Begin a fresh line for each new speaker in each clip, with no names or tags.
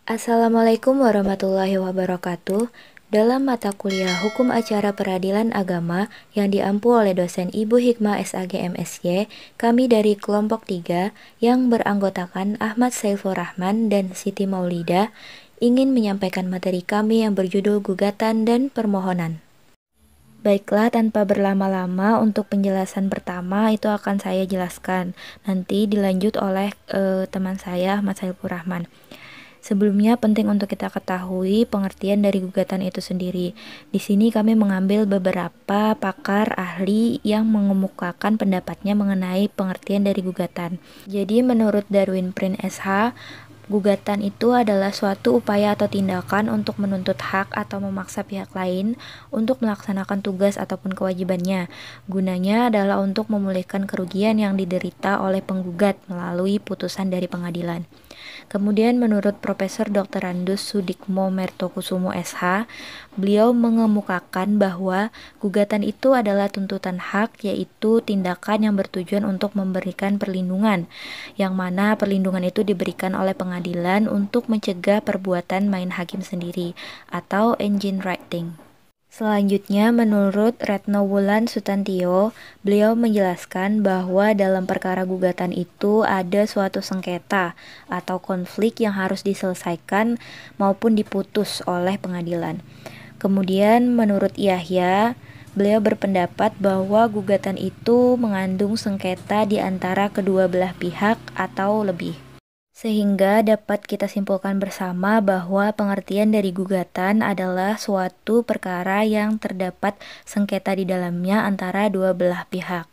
Assalamualaikum warahmatullahi wabarakatuh. Dalam mata kuliah Hukum Acara Peradilan Agama yang diampu oleh dosen Ibu Hikmah SAG MSy, kami dari kelompok 3 yang beranggotakan Ahmad Saifur Rahman dan Siti Maulida ingin menyampaikan materi kami yang berjudul Gugatan dan Permohonan. Baiklah, tanpa berlama-lama untuk penjelasan pertama itu akan saya jelaskan. Nanti dilanjut oleh teman saya Ahmad Saifur Rahman. Sebelumnya penting untuk kita ketahui pengertian dari gugatan itu sendiri. Di sini kami mengambil beberapa pakar ahli yang mengemukakan pendapatnya mengenai pengertian dari gugatan. Jadi menurut Darwin Prince SH, gugatan itu adalah suatu upaya atau tindakan untuk menuntut hak atau memaksa pihak lain untuk melaksanakan tugas ataupun kewajibannya. Gunanya adalah untuk memulihkan kerugian yang diderita oleh penggugat melalui putusan dari pengadilan. Kemudian menurut Profesor Dr. Randus Sudikmo Mertokusumo SH, beliau mengemukakan bahwa gugatan itu adalah tuntutan hak, yaitu tindakan yang bertujuan untuk memberikan perlindungan, yang mana perlindungan itu diberikan oleh pengadilan untuk mencegah perbuatan main hakim sendiri atau engine writing. Selanjutnya, menurut Retno Wulan Sutantio, beliau menjelaskan bahwa dalam perkara gugatan itu ada suatu sengketa atau konflik yang harus diselesaikan maupun diputus oleh pengadilan. Kemudian, menurut Yahya, beliau berpendapat bahwa gugatan itu mengandung sengketa di antara kedua belah pihak atau lebih. Sehingga dapat kita simpulkan bersama bahwa pengertian dari gugatan adalah suatu perkara yang terdapat sengketa di dalamnya antara dua belah pihak.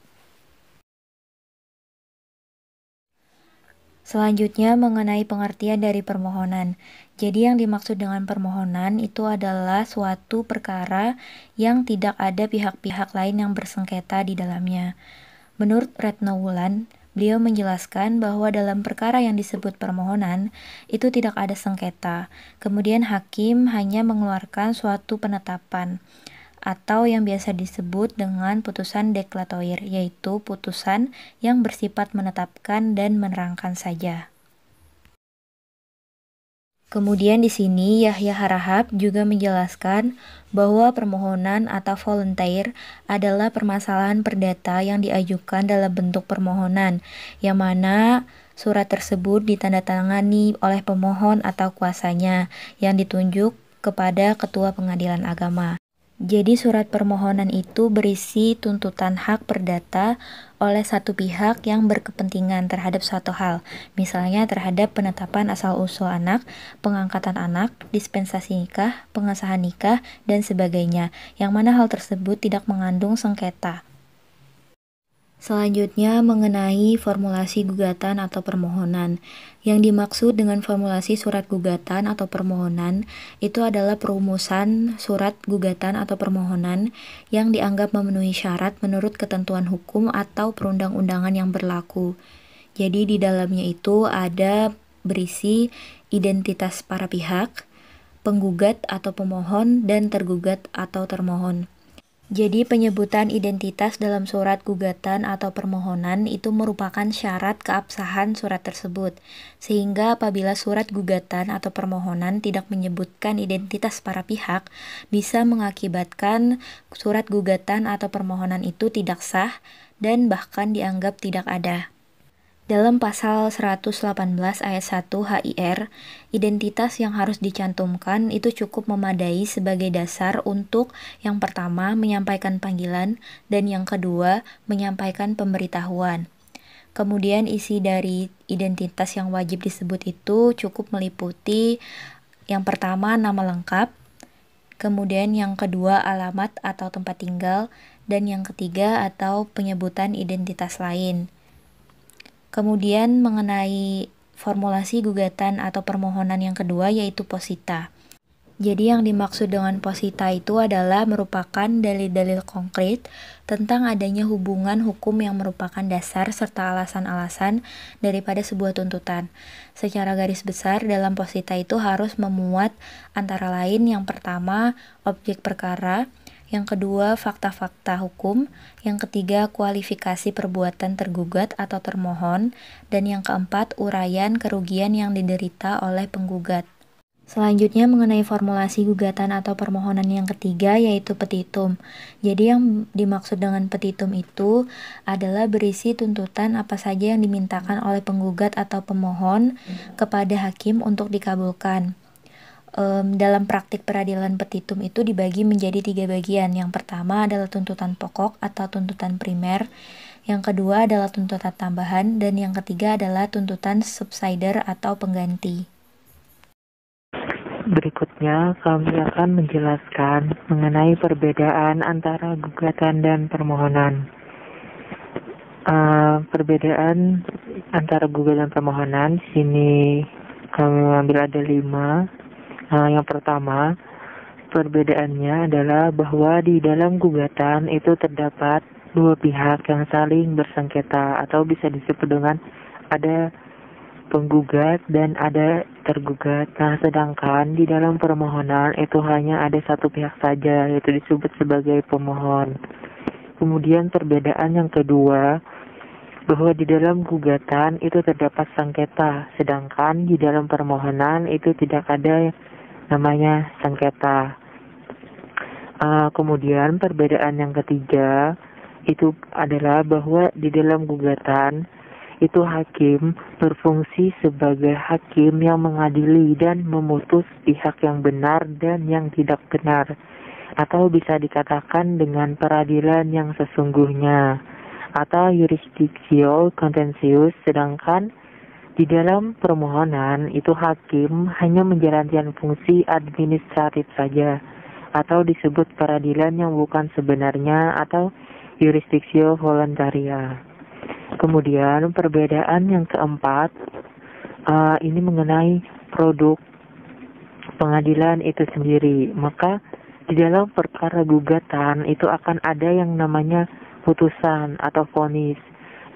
Selanjutnya mengenai pengertian dari permohonan. Jadi yang dimaksud dengan permohonan itu adalah suatu perkara yang tidak ada pihak-pihak lain yang bersengketa di dalamnya. Menurut Retno Wulan, beliau menjelaskan bahwa dalam perkara yang disebut permohonan, itu tidak ada sengketa. Kemudian hakim hanya mengeluarkan suatu penetapan, atau yang biasa disebut dengan putusan deklaratoir, yaitu putusan yang bersifat menetapkan dan menerangkan saja. Kemudian di sini Yahya Harahap juga menjelaskan bahwa permohonan atau volunteer adalah permasalahan perdata yang diajukan dalam bentuk permohonan, yang mana surat tersebut ditandatangani oleh pemohon atau kuasanya yang ditunjuk kepada Ketua Pengadilan Agama. Jadi surat permohonan itu berisi tuntutan hak perdata oleh satu pihak yang berkepentingan terhadap suatu hal, misalnya terhadap penetapan asal-usul anak, pengangkatan anak, dispensasi nikah, pengesahan nikah, dan sebagainya, yang mana hal tersebut tidak mengandung sengketa. Selanjutnya mengenai formulasi gugatan atau permohonan. Yang dimaksud dengan formulasi surat gugatan atau permohonan itu adalah perumusan surat gugatan atau permohonan yang dianggap memenuhi syarat menurut ketentuan hukum atau perundang-undangan yang berlaku. Jadi di dalamnya itu ada berisi identitas para pihak, penggugat atau pemohon, dan tergugat atau termohon. Jadi penyebutan identitas dalam surat gugatan atau permohonan itu merupakan syarat keabsahan surat tersebut, sehingga apabila surat gugatan atau permohonan tidak menyebutkan identitas para pihak, bisa mengakibatkan surat gugatan atau permohonan itu tidak sah dan bahkan dianggap tidak ada. Dalam pasal 118 ayat 1 HIR, identitas yang harus dicantumkan itu cukup memadai sebagai dasar untuk yang pertama menyampaikan panggilan dan yang kedua menyampaikan pemberitahuan. Kemudian isi dari identitas yang wajib disebut itu cukup meliputi yang pertama nama lengkap, kemudian yang kedua alamat atau tempat tinggal, dan yang ketiga atau penyebutan identitas lain. Kemudian mengenai formulasi gugatan atau permohonan yang kedua yaitu posita. Jadi yang dimaksud dengan posita itu adalah merupakan dalil-dalil konkret tentang adanya hubungan hukum yang merupakan dasar serta alasan-alasan daripada sebuah tuntutan. Secara garis besar dalam posita itu harus memuat antara lain yang pertama objek perkara, yang kedua fakta-fakta hukum, yang ketiga kualifikasi perbuatan tergugat atau termohon, dan yang keempat uraian kerugian yang diderita oleh penggugat. Selanjutnya mengenai formulasi gugatan atau permohonan yang ketiga yaitu petitum. Jadi yang dimaksud dengan petitum itu adalah berisi tuntutan apa saja yang dimintakan oleh penggugat atau pemohon kepada hakim untuk dikabulkan. Dalam praktik peradilan petitum itu dibagi menjadi 3 bagian. Yang pertama adalah tuntutan pokok atau tuntutan primer, yang kedua adalah tuntutan tambahan, dan yang ketiga adalah tuntutan subsider atau pengganti.
Berikutnya, kami akan menjelaskan mengenai perbedaan antara gugatan dan permohonan. Perbedaan antara gugatan dan permohonan, di sini kami mengambil ada 5. Yang pertama, perbedaannya adalah bahwa di dalam gugatan itu terdapat dua pihak yang saling bersengketa, atau bisa disebut dengan ada penggugat dan ada tergugat. Nah, sedangkan di dalam permohonan itu hanya ada satu pihak saja, yaitu disebut sebagai pemohon. Kemudian perbedaan yang kedua, bahwa di dalam gugatan itu terdapat sengketa, sedangkan di dalam permohonan itu tidak ada namanya sengketa. Kemudian perbedaan yang ketiga itu adalah bahwa di dalam gugatan itu hakim berfungsi sebagai hakim yang mengadili dan memutus pihak yang benar dan yang tidak benar, atau bisa dikatakan dengan peradilan yang sesungguhnya atau jurisdictio contentious. Sedangkan di dalam permohonan itu hakim hanya menjalankan fungsi administratif saja, atau disebut peradilan yang bukan sebenarnya atau jurisdictio voluntaria. Kemudian perbedaan yang keempat, ini mengenai produk pengadilan itu sendiri. Maka di dalam perkara gugatan itu akan ada yang namanya putusan atau vonis,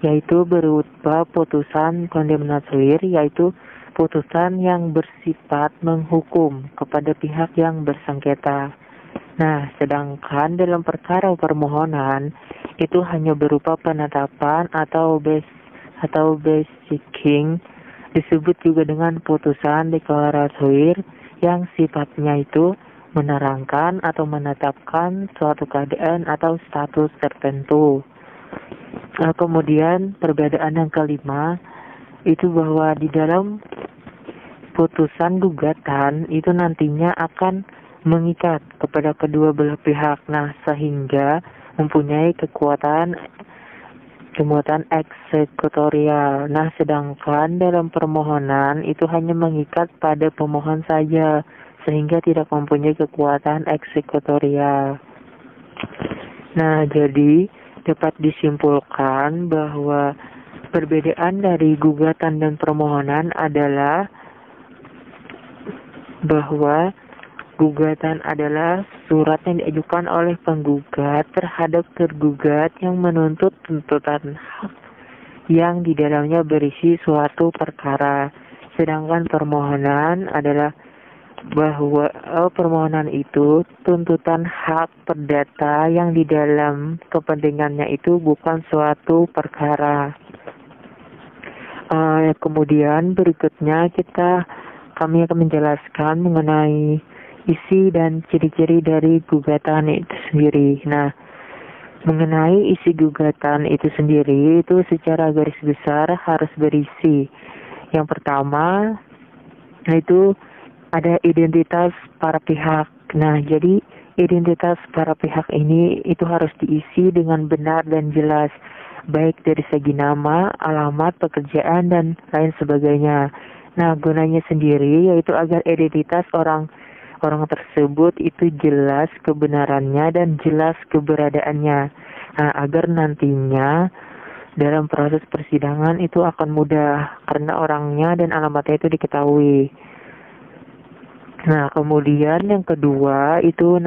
yaitu berupa putusan kondemnatory, yaitu putusan yang bersifat menghukum kepada pihak yang bersengketa. Nah, sedangkan dalam perkara permohonan itu hanya berupa penetapan atau basicing, disebut juga dengan putusan deklaratory, yang sifatnya itu menerangkan atau menetapkan suatu keadaan atau status tertentu. Kemudian perbedaan yang kelima itu bahwa di dalam putusan gugatan itu nantinya akan mengikat kepada kedua belah pihak, nah sehingga mempunyai kekuatan eksekutorial. Nah, sedangkan dalam permohonan itu hanya mengikat pada pemohon saja, sehingga tidak mempunyai kekuatan eksekutorial. Nah, jadi dapat disimpulkan bahwa perbedaan dari gugatan dan permohonan adalah bahwa gugatan adalah surat yang diajukan oleh penggugat terhadap tergugat yang menuntut tuntutan hak yang di dalamnya berisi suatu perkara. Sedangkan permohonan adalah bahwa permohonan itu tuntutan hak perdata yang di dalam kepentingannya itu bukan suatu perkara. Kemudian berikutnya kami akan menjelaskan mengenai isi dan ciri-ciri dari gugatan itu sendiri. Nah, mengenai isi gugatan itu sendiri itu secara garis besar harus berisi. Yang pertama itu ada identitas para pihak. Nah, jadi identitas para pihak ini itu harus diisi dengan benar dan jelas, baik dari segi nama, alamat, pekerjaan, dan lain sebagainya. Nah, gunanya sendiri yaitu agar identitas orang tersebut itu jelas kebenarannya dan jelas keberadaannya. Nah, agar nantinya dalam proses persidangan itu akan mudah karena orangnya dan alamatnya itu diketahui. Nah, kemudian yang kedua itu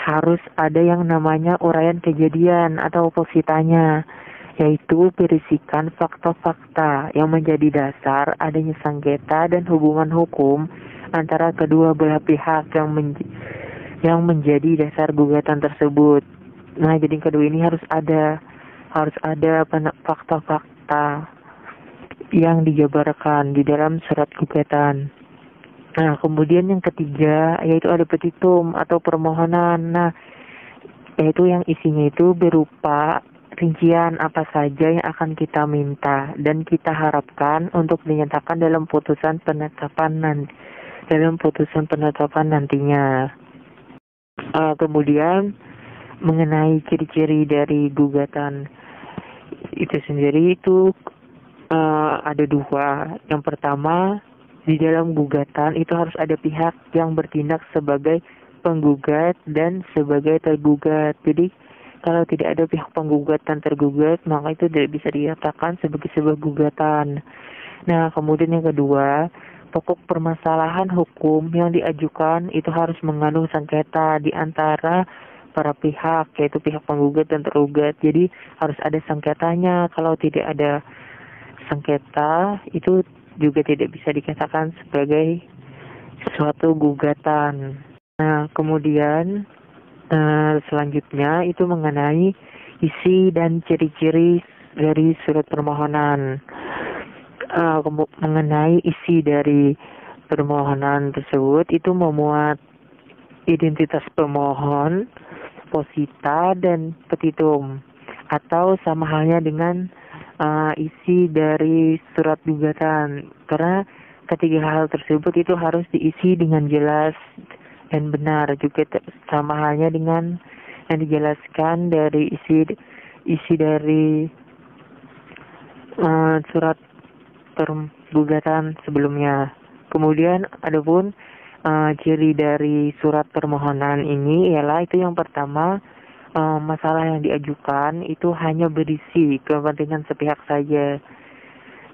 harus ada yang namanya uraian kejadian atau positanya, yaitu berisikan fakta-fakta yang menjadi dasar adanya sengketa dan hubungan hukum antara kedua belah pihak yang menjadi dasar gugatan tersebut. Nah, jadi kedua ini harus ada fakta-fakta yang dijabarkan di dalam surat gugatan. Nah, kemudian yang ketiga yaitu ada petitum atau permohonan. Nah, yaitu yang isinya itu berupa rincian apa saja yang akan kita minta dan kita harapkan untuk dinyatakan dalam putusan penetapan nantinya. Kemudian mengenai ciri-ciri dari gugatan itu sendiri itu ada dua. Yang pertama, di dalam gugatan itu harus ada pihak yang bertindak sebagai penggugat dan sebagai tergugat. Jadi kalau tidak ada pihak penggugat dan tergugat, maka itu tidak bisa dikatakan sebagai sebuah gugatan. Nah, kemudian yang kedua, pokok permasalahan hukum yang diajukan itu harus mengandung sengketa di antara para pihak, yaitu pihak penggugat dan tergugat. Jadi harus ada sengketanya. Kalau tidak ada sengketa, itu juga tidak bisa dikatakan sebagai suatu gugatan. Nah, kemudian selanjutnya itu mengenai isi dan ciri-ciri dari surat permohonan. Mengenai isi dari permohonan tersebut itu memuat identitas pemohon, posita, dan petitum, atau sama halnya dengan isi dari surat gugatan, karena ketiga hal tersebut itu harus diisi dengan jelas dan benar, juga sama halnya dengan yang dijelaskan dari isi dari surat gugatan sebelumnya. Kemudian adapun ciri dari surat permohonan ini ialah itu yang pertama, masalah yang diajukan itu hanya berisi kepentingan sepihak saja.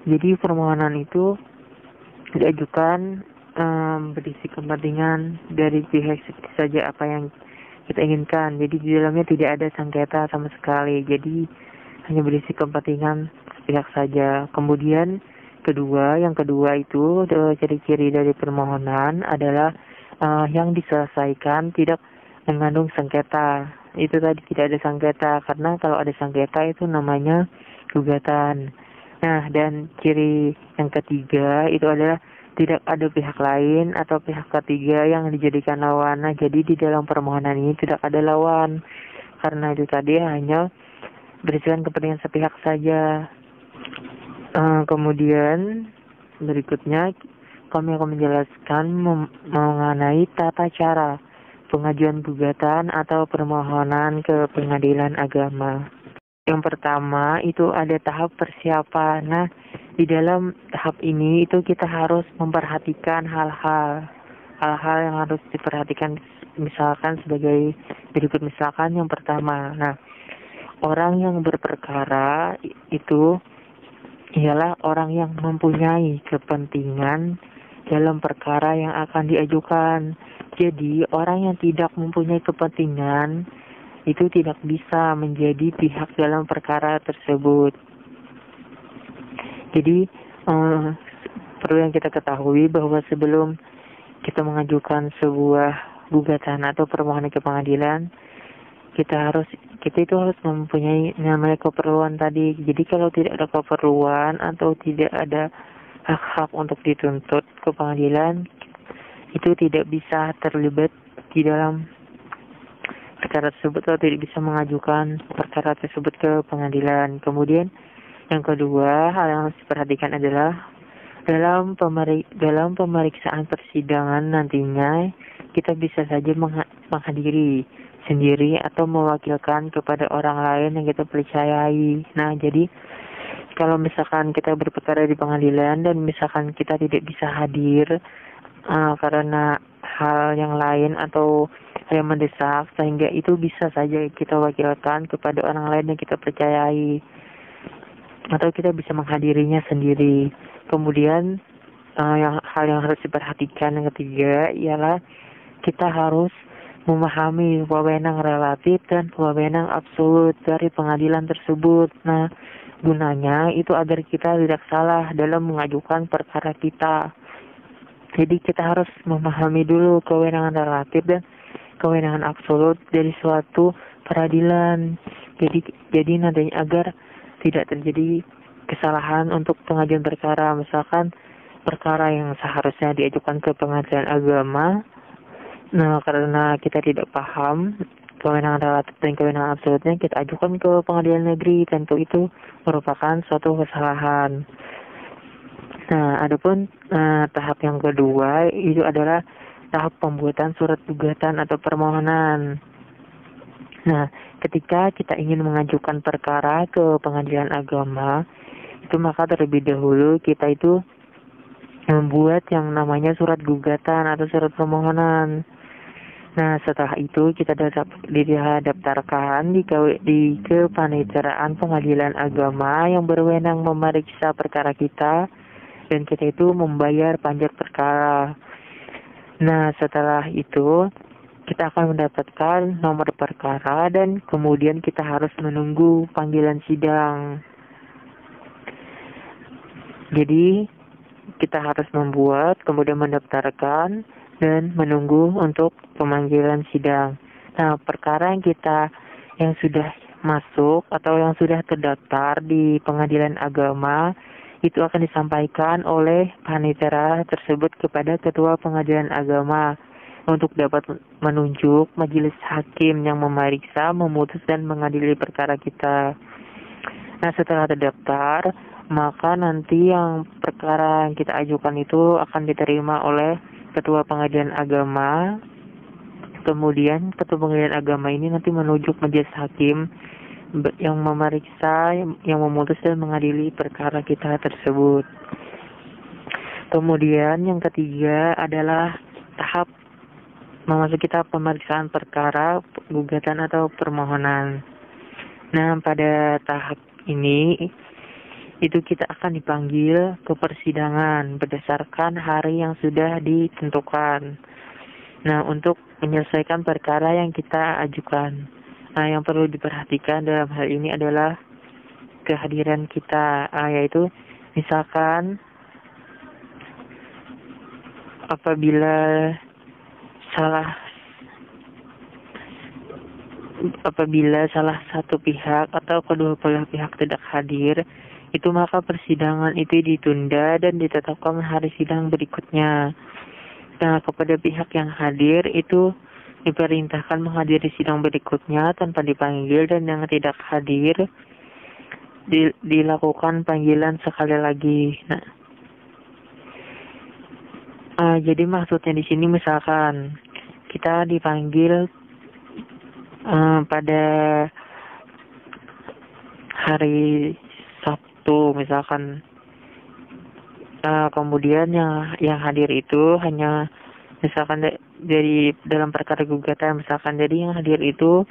Jadi permohonan itu diajukan berisi kepentingan dari pihak saja apa yang kita inginkan. Jadi di dalamnya tidak ada sengketa sama sekali. Jadi hanya berisi kepentingan sepihak saja. Kemudian yang kedua itu ciri-ciri dari permohonan adalah yang diselesaikan tidak mengandung sengketa. Itu tadi tidak ada sengketa, karena kalau ada sengketa itu namanya gugatan. Nah, dan ciri yang ketiga itu adalah tidak ada pihak lain atau pihak ketiga yang dijadikan lawan. Nah, jadi di dalam permohonan ini tidak ada lawan, karena itu tadi hanya berisikan kepentingan sepihak saja. Kemudian berikutnya kami akan menjelaskan mengenai tata cara pengajuan gugatan atau permohonan ke pengadilan agama. Yang pertama itu ada tahap persiapan. Nah, di dalam tahap ini itu kita harus memperhatikan hal-hal yang harus diperhatikan, misalkan sebagai berikut. Misalkan yang pertama, nah, orang yang berperkara itu ialah orang yang mempunyai kepentingan dalam perkara yang akan diajukan. Jadi orang yang tidak mempunyai kepentingan itu tidak bisa menjadi pihak dalam perkara tersebut. Jadi perlu yang kita ketahui bahwa sebelum kita mengajukan sebuah gugatan atau permohonan ke pengadilan, kita itu harus mempunyai namanya keperluan tadi. Jadi kalau tidak ada keperluan atau tidak ada hak-hak untuk dituntut ke pengadilan, itu tidak bisa terlibat di dalam perkara tersebut atau tidak bisa mengajukan perkara tersebut ke pengadilan. Kemudian yang kedua, hal yang harus diperhatikan adalah dalam pemeriksaan persidangan nantinya kita bisa saja menghadiri sendiri atau mewakilkan kepada orang lain yang kita percayai. Nah, jadi kalau misalkan kita berperkara di pengadilan dan misalkan kita tidak bisa hadir karena hal yang lain atau yang mendesak, sehingga itu bisa saja kita wakilkan kepada orang lain yang kita percayai, atau kita bisa menghadirinya sendiri. Kemudian hal yang harus diperhatikan yang ketiga ialah kita harus memahami wewenang relatif dan wewenang absolut dari pengadilan tersebut. Nah, gunanya itu agar kita tidak salah dalam mengajukan perkara kita. Jadi kita harus memahami dulu kewenangan relatif dan kewenangan absolut dari suatu peradilan. Jadi nantinya agar tidak terjadi kesalahan untuk pengajuan perkara. Misalkan perkara yang seharusnya diajukan ke pengadilan agama. Nah, karena kita tidak paham kewenangan relatif dan kewenangan absolutnya, kita ajukan ke pengadilan negeri. Tentu itu merupakan suatu kesalahan. Nah, adapun tahap yang kedua itu adalah tahap pembuatan surat gugatan atau permohonan. Nah, ketika kita ingin mengajukan perkara ke pengadilan agama, itu maka terlebih dahulu kita itu membuat yang namanya surat gugatan atau surat permohonan. Nah, setelah itu kita didaftarkan di kepaniteraan pengadilan agama yang berwenang memeriksa perkara kita, dan kita itu membayar pajak perkara. Nah, setelah itu kita akan mendapatkan nomor perkara dan kemudian kita harus menunggu panggilan sidang. Jadi kita harus membuat, kemudian mendaftarkan, dan menunggu untuk pemanggilan sidang. Nah, perkara yang sudah masuk atau yang sudah terdaftar di pengadilan agama itu akan disampaikan oleh panitera tersebut kepada ketua pengadilan agama untuk dapat menunjuk majelis hakim yang memeriksa, memutus, dan mengadili perkara kita. Nah, setelah terdaftar, maka nanti yang perkara yang kita ajukan itu akan diterima oleh ketua pengadilan agama. Kemudian ketua pengadilan agama ini nanti menunjuk majelis hakim yang memeriksa, yang memutus dan mengadili perkara kita tersebut. Kemudian yang ketiga adalah tahap memasuki tahap pemeriksaan perkara, gugatan atau permohonan. Nah, pada tahap ini itu kita akan dipanggil ke persidangan berdasarkan hari yang sudah ditentukan. Nah, untuk menyelesaikan perkara yang kita ajukan. Nah, yang perlu diperhatikan dalam hal ini adalah kehadiran kita, yaitu misalkan apabila salah satu pihak atau kedua belah pihak tidak hadir, itu maka persidangan itu ditunda dan ditetapkan hari sidang berikutnya. Nah, kepada pihak yang hadir itu diperintahkan menghadiri sidang berikutnya tanpa dipanggil, dan yang tidak hadir dilakukan panggilan sekali lagi. Nah, jadi maksudnya di sini misalkan kita dipanggil pada hari Sabtu misalkan, kemudian yang hadir itu hanya misalkan dari dalam perkara gugatan, misalkan jadi yang hadir itu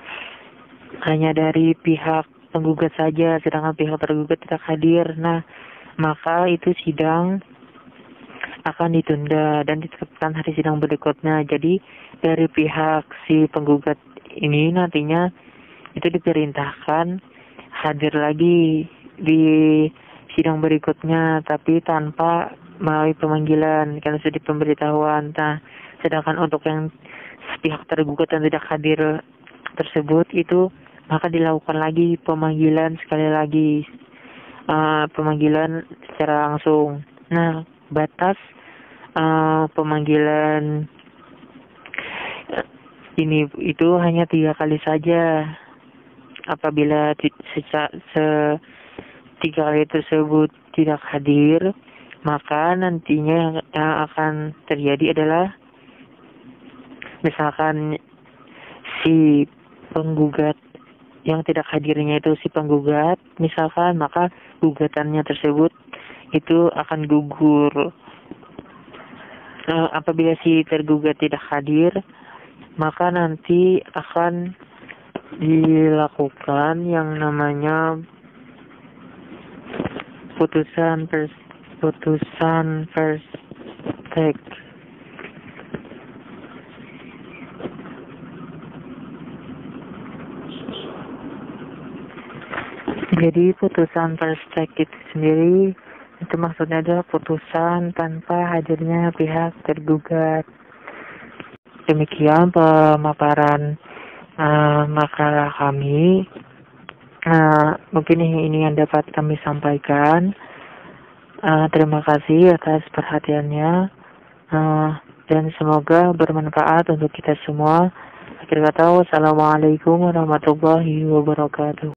hanya dari pihak penggugat saja, sedangkan pihak tergugat tidak hadir. Nah, maka itu sidang akan ditunda dan ditetapkan hari sidang berikutnya. Jadi dari pihak si penggugat ini nantinya itu diperintahkan hadir lagi di sidang berikutnya, tapi tanpa melalui pemanggilan karena sudah pemberitahuan. Nah, sedangkan untuk yang pihak tergugat dan tidak hadir tersebut itu maka dilakukan lagi pemanggilan sekali lagi, pemanggilan secara langsung. Nah, batas pemanggilan ini itu hanya 3 kali saja. Apabila 3 kali tersebut tidak hadir, maka nantinya yang akan terjadi adalah misalkan si penggugat yang tidak hadirnya itu si penggugat misalkan, maka gugatannya tersebut itu akan gugur. Apabila si tergugat tidak hadir, maka nanti akan dilakukan yang namanya putusan first take. Jadi putusan first take itu sendiri itu maksudnya adalah putusan tanpa hadirnya pihak tergugat. Demikian pemaparan makalah kami. Mungkin ini yang dapat kami sampaikan. Terima kasih atas perhatiannya, dan semoga bermanfaat untuk kita semua. Akhir kata, wassalamualaikum warahmatullahi wabarakatuh.